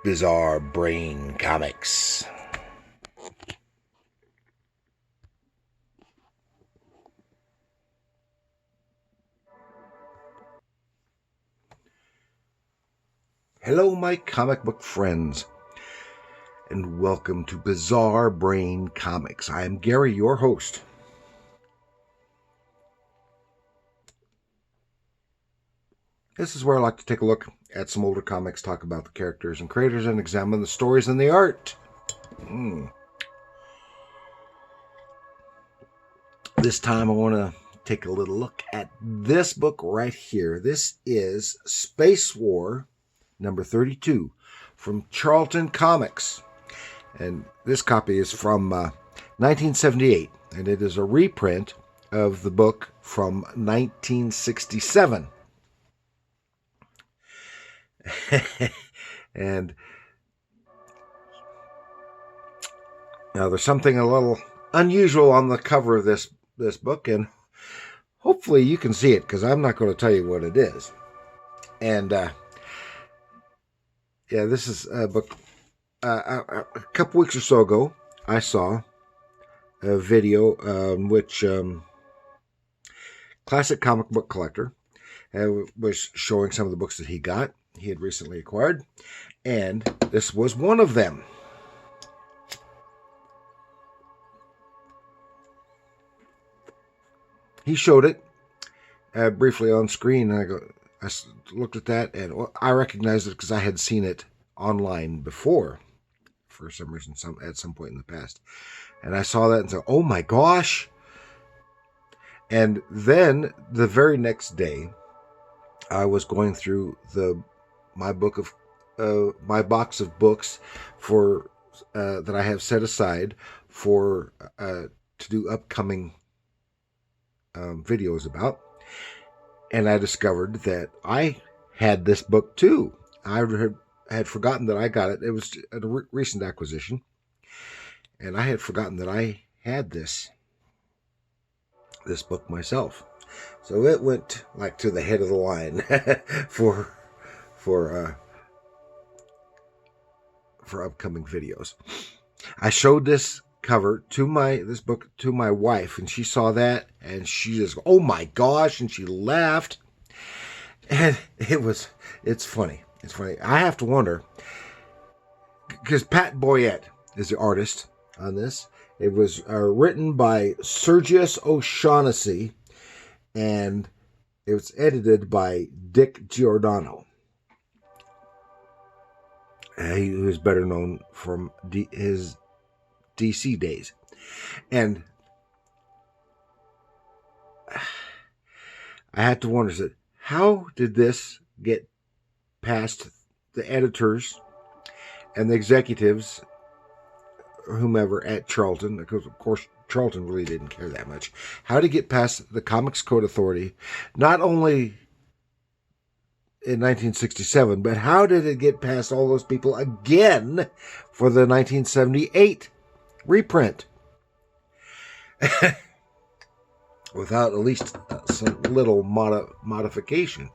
Bizarre Brain Comics. Hello, my comic book friends, and welcome to Bizarre Brain Comics. I am Gary, your host. This is where I like to take a look at some older comics, talk about the characters and creators, and examine the stories and the art. This time I want to take a little look at this book right here. This is Space War number 32 from Charlton Comics. And this copy is from 1978, and it is a reprint of the book from 1967. And now there's something a little unusual on the cover of this book, and hopefully you can see it because I'm not going to tell you what it is. And yeah, this is a book. A couple weeks or so ago, I saw a video which Classic Comic Book Collector was showing some of the books that he had recently acquired, and this was one of them. He showed it briefly on screen, and I looked at that, and I recognized it because I had seen it online before, for some reason, at some point in the past. And I saw that and said, "Oh my gosh!" And then the very next day, I was going through my box of books for that I have set aside for to do upcoming videos about, and I discovered that I had this book too. I had forgotten that I got it. It was a recent acquisition, and I had forgotten that I had this book myself. So it went like to the head of the line for upcoming videos. I showed this cover this book to my wife, and she saw that, and she just, "Oh my gosh," and she laughed. And it's funny. It's funny. I have to wonder, because Pat Boyette is the artist on this. It was written by Sergius O'Shaughnessy, and it was edited by Dick Giordano. He was better known from his DC days. And I had to wonder, how did this get past the editors and the executives, whomever at Charlton, because of course Charlton really didn't care that much. How to get past the Comics Code Authority, not only in 1967, but how did it get past all those people again for the 1978 reprint? Without at least some little modification.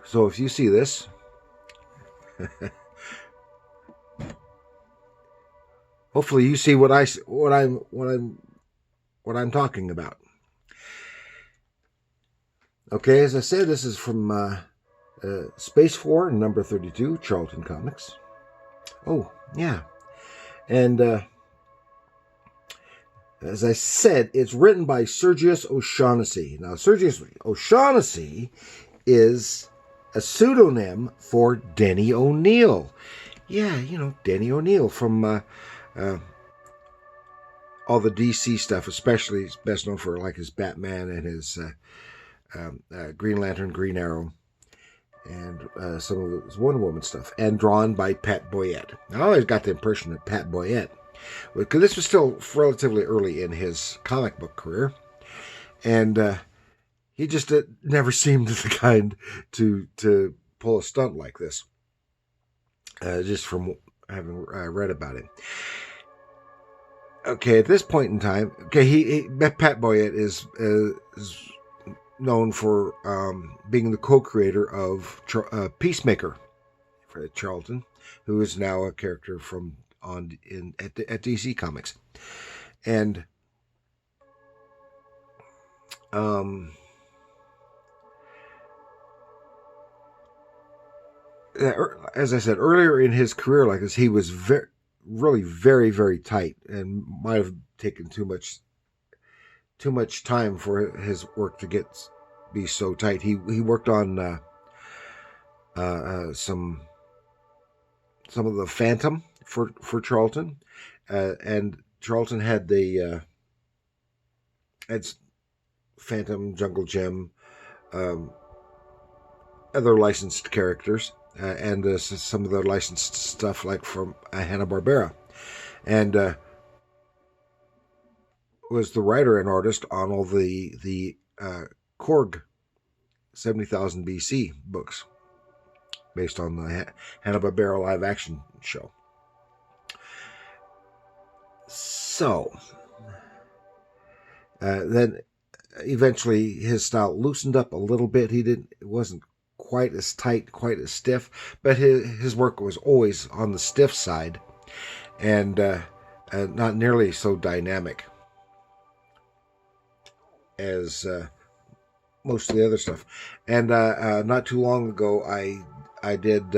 So if you see this, hopefully you see what I'm talking about. Okay, as I said, this is from Space War number 32, Charlton Comics. Oh, yeah. And as I said, it's written by Sergius O'Shaughnessy. Now, Sergius O'Shaughnessy is a pseudonym for Denny O'Neil. Yeah, Denny O'Neil from all the DC stuff, especially he's best known for like his Batman and his Green Lantern, Green Arrow, and some of his Wonder Woman stuff, and drawn by Pat Boyette. I always got the impression that Pat Boyette, because this was still relatively early in his comic book career, and he just never seemed the kind to pull a stunt like this, just from having read about him. Okay, at this point in time, Pat Boyette is known for being the co-creator of Peacemaker at Charlton, who is now a character from at DC Comics, and as I said earlier in his career like this, he was really very, very tight, and might have taken too much time for his work to be so tight. He worked on some of the Phantom for Charlton, and Charlton had had Phantom, Jungle Gem, other licensed characters, and some of the licensed stuff like from Hanna-Barbera, and was the writer and artist on all the Korg 70,000 BC books based on the Hanna-Barbera live action show. So then eventually his style loosened up a little bit. It wasn't quite as tight, quite as stiff, but his work was always on the stiff side, and not nearly so dynamic as most of the other stuff. And not too long ago, I did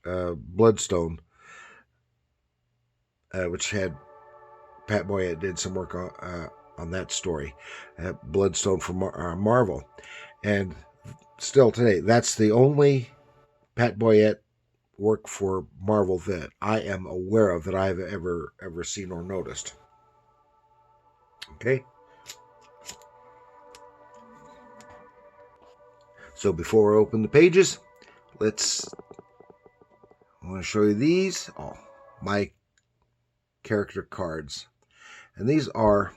Bloodstone, which had Pat Boyette did some work on that story, Bloodstone for Marvel, and still today, that's the only Pat Boyette work for Marvel that I am aware of that I've ever seen or noticed. Okay. So before I open the pages, I want to show you these. Oh, my character cards. And these are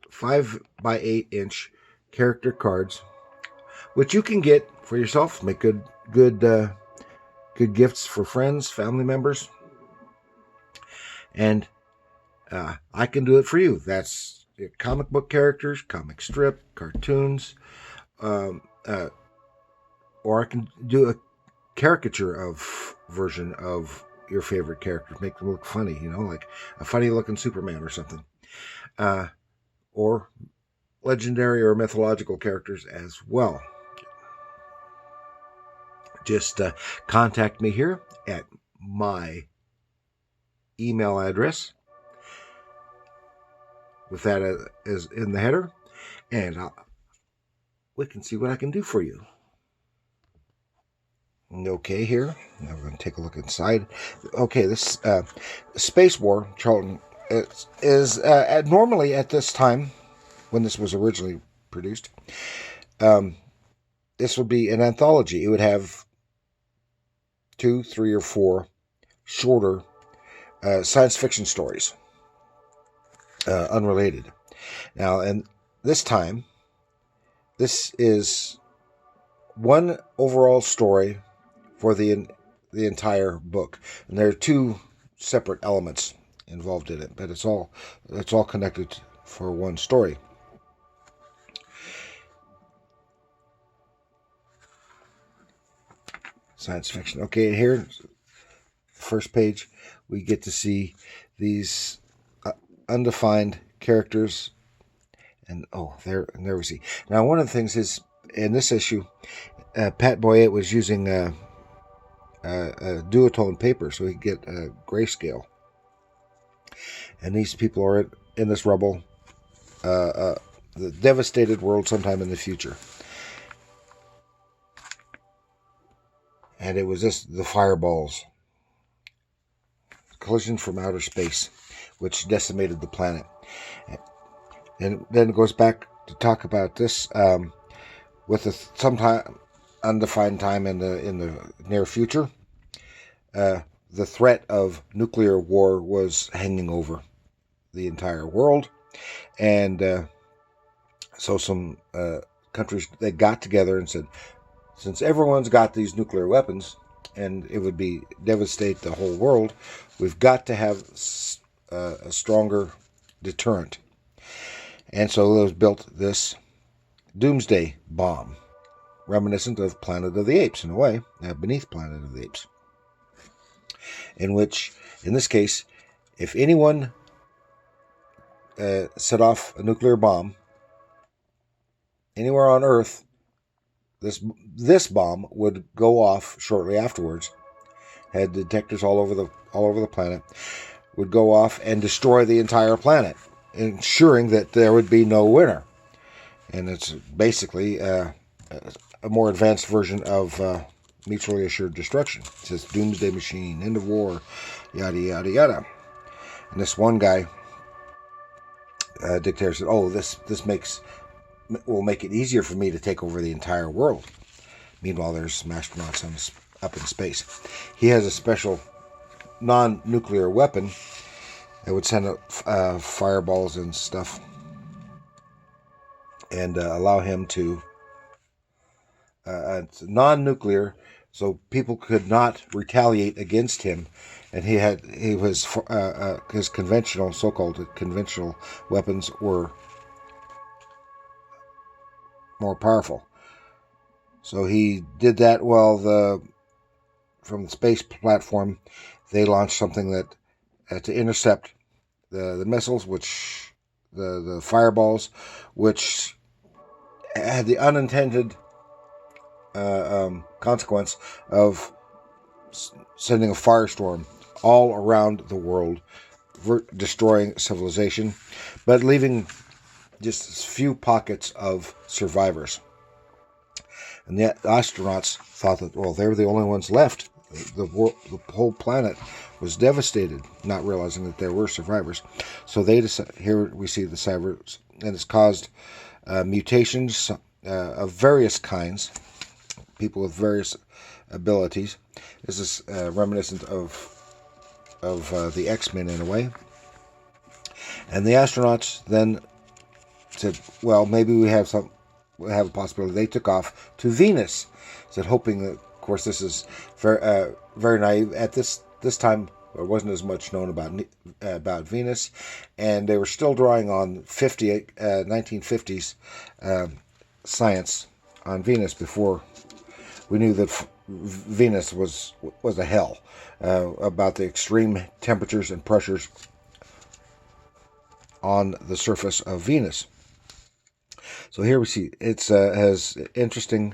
5 by 8 inch character cards, which you can get for yourself. Make good gifts for friends, family members. And I can do it for you. That's comic book characters, comic strip, cartoons, or I can do a caricature version of your favorite characters, make them look funny, like a funny looking Superman or something, or legendary or mythological characters as well. Just contact me here at my email address with that as in the header, and we can see what I can do for you. Okay, here. Now we're going to take a look inside. Okay, this Space War, Charlton, is normally at this time, when this was originally produced, this would be an anthology. It would have 2, 3, or 4 shorter science fiction stories, unrelated. Now, and this time, this is one overall story for the entire book, and there are 2 separate elements involved in it, but it's all connected for one story. Science fiction. Okay, here, first page, we get to see these undefined characters, and there we see. Now, one of the things is in this issue, Pat Boyette was using a duotone paper, so he could get grayscale. And these people are in this rubble, the devastated world sometime in the future. And it was the fireballs. Collision from outer space, which decimated the planet. And then it goes back to talk about this with sometime undefined time in the near future. The threat of nuclear war was hanging over the entire world, and so some countries, they got together and said, since everyone's got these nuclear weapons and it would devastate the whole world, we've got to have a stronger deterrent. And so those built this doomsday bomb, reminiscent of Planet of the Apes in a way, beneath Planet of the Apes, in which, in this case, if anyone set off a nuclear bomb anywhere on Earth, this bomb would go off shortly afterwards. Had detectors all over the planet, would go off and destroy the entire planet, ensuring that there would be no winner. And it's basically a more advanced version of mutually assured destruction. It says doomsday machine, end of war, yada yada yada. And this one guy, dictator, said, "Oh, this will make it easier for me to take over the entire world." Meanwhile, there's some astronauts up in space. He has a special non-nuclear weapon that would send up fireballs and stuff, and allow him to non-nuclear, so people could not retaliate against him. And his conventional, so-called conventional weapons were more powerful. So he did that while from the space platform they launched something that to intercept the missiles, which the fireballs, which had the unintended consequence of sending a firestorm all around the world, destroying civilization, but leaving just a few pockets of survivors. And the astronauts thought that, well, they were the only ones left. The whole planet was devastated, not realizing that there were survivors. So they decided, here we see the survivors, and it's caused mutations of various kinds, people with various abilities. This is reminiscent of the X-Men in a way. And the astronauts then said, well, maybe we have a possibility. They took off to Venus, said, hoping that, of course, this is very naive. At this time, there wasn't as much known about Venus, and they were still drawing on 1950s science on Venus before we knew that Venus was a hell, about the extreme temperatures and pressures on the surface of Venus. So here we see it has interesting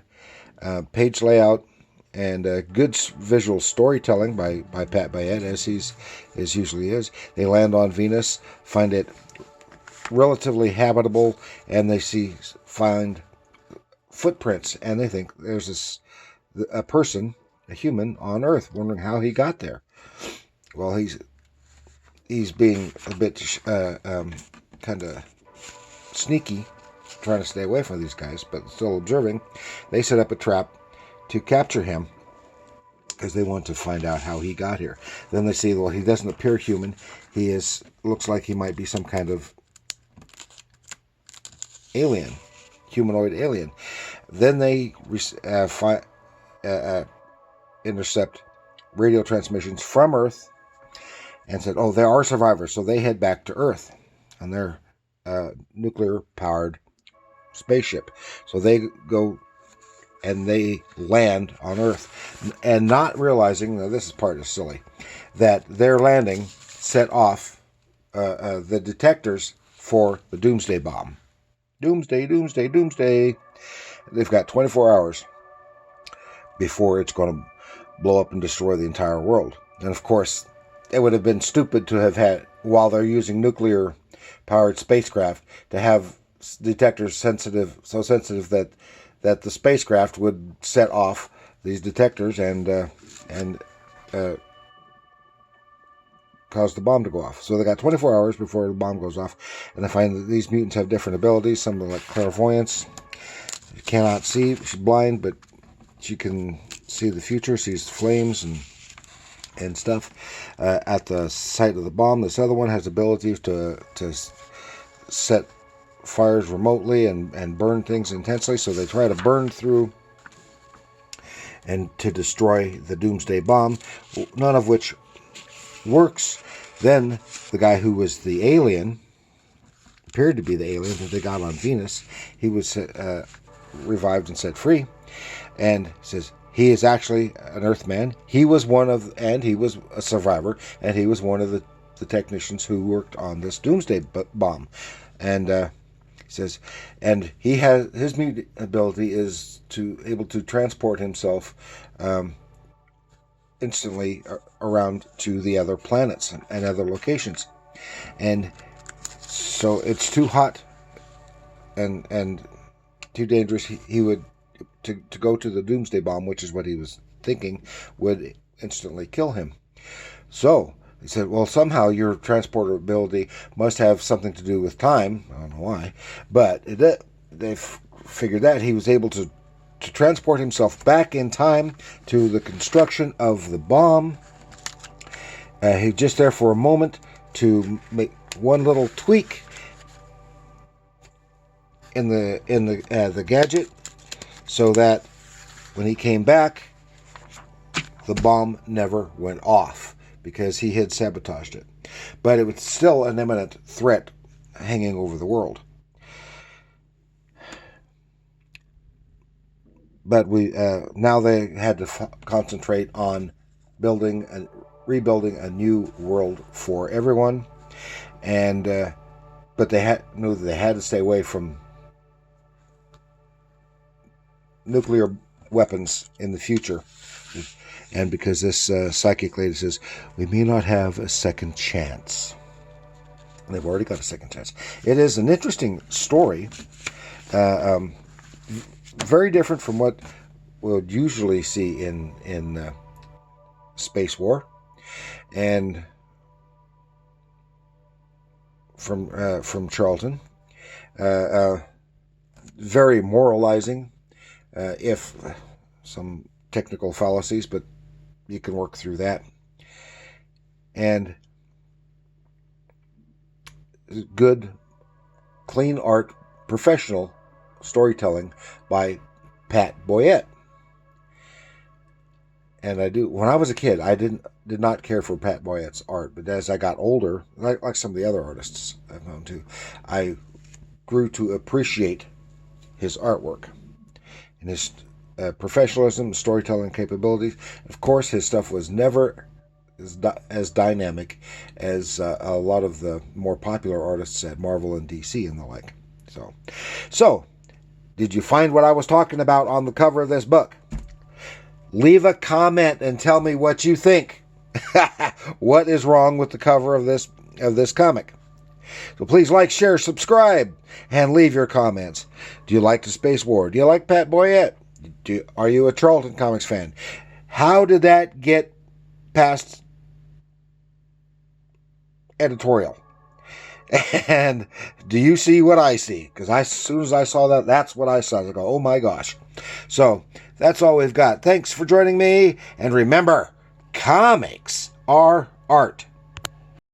page layout and good visual storytelling by Pat Bayet, as usually is. They land on Venus, find it relatively habitable, and they find footprints, and they think there's a person, a human on Earth, wondering how he got there. Well, he's being a bit kind of sneaky, trying to stay away from these guys, but still observing. They set up a trap to capture him because they want to find out how he got here. Then they see, well, he doesn't appear human. He looks like he might be some kind of alien, humanoid alien. Then they intercept radio transmissions from Earth and said, oh, there are survivors. So they head back to Earth on their nuclear-powered spaceship. So they go and they land on Earth, and not realizing, now this part is silly, that their landing set off the detectors for the doomsday bomb. Doomsday, doomsday, doomsday. They've got 24 hours before it's going to blow up and destroy the entire world. And of course, it would have been stupid to have had, while they're using nuclear-powered spacecraft, to have detectors so sensitive that the spacecraft would set off these detectors and cause the bomb to go off. So they got 24 hours before the bomb goes off, and they find that these mutants have different abilities. Some are like clairvoyance. She cannot see. She's blind, but she can see the future, sees flames and stuff at the site of the bomb. This other one has abilities to set fires remotely and burn things intensely, so they try to burn through and to destroy the doomsday bomb, none of which works. Then the guy who was the alien appeared to be the alien that they got on Venus. He was revived and set free, and says he is actually an Earthman. He was he was a survivor, and he was one of the technicians who worked on this doomsday bomb. And he says, and he has his mutant ability is able to transport himself instantly around to the other planets and other locations. And so it's too hot and too dangerous. He would to go to the doomsday bomb, which is what he was thinking, would instantly kill him. So he said, well, somehow your transportability must have something to do with time. I don't know why, but they figured that he was able to transport himself back in time to the construction of the bomb. He just there for a moment to make one little tweak in the gadget, so that when he came back, the bomb never went off because he had sabotaged it. But it was still an imminent threat hanging over the world. But now they had to concentrate on rebuilding a new world for everyone, and but they knew that they had to stay away from nuclear weapons in the future. And because this psychic lady says, we may not have a second chance. And they've already got a second chance. It is an interesting story. Very different from what we'll usually see in Space War. And from Charlton. Very moralizing. If some technical fallacies, but you can work through that. And good, clean art, professional storytelling by Pat Boyette. And when I was a kid, I did not care for Pat Boyette's art, but as I got older, like some of the other artists I've known too, I grew to appreciate his artwork and his professionalism, storytelling capabilities. Of course, his stuff was never as dynamic as a lot of the more popular artists at Marvel and DC and the like. So, did you find what I was talking about on the cover of this book? Leave a comment and tell me what you think. What is wrong with the cover of this comic? So please like, share, subscribe, and leave your comments. Do you like the Space War? Do you like Pat Boyette? Are you a Charlton Comics fan? How did that get past editorial? And do you see what I see? Because as soon as I saw that, that's what I saw. I go, oh my gosh. So that's all we've got. Thanks for joining me. And remember, comics are art.